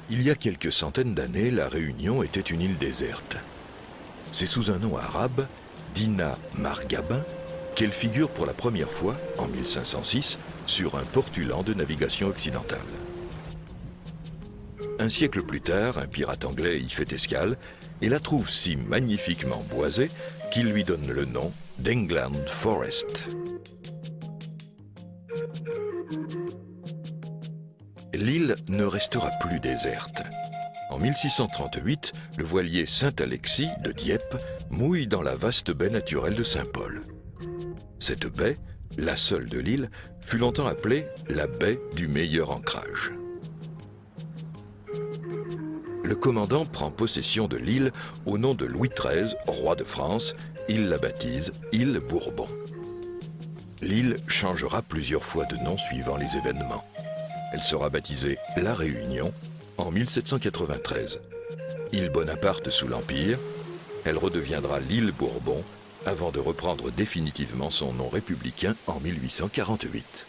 Il y a quelques centaines d'années, la Réunion était une île déserte. C'est sous un nom arabe, Dina Margabin, qu'elle figure pour la première fois, en 1506, sur un portulan de navigation occidentale. Un siècle plus tard, un pirate anglais y fait escale et la trouve si magnifiquement boisée qu'il lui donne le nom d'England Forest. L'île ne restera plus déserte. En 1638, le voilier Saint-Alexis de Dieppe mouille dans la vaste baie naturelle de Saint-Paul. Cette baie, la seule de l'île, fut longtemps appelée la baie du meilleur ancrage. Le commandant prend possession de l'île au nom de Louis XIII, roi de France. Il la baptise île Bourbon. L'île changera plusieurs fois de nom suivant les événements. Elle sera baptisée La Réunion en 1793. Île Bonaparte sous l'Empire, elle redeviendra l'île Bourbon avant de reprendre définitivement son nom républicain en 1848.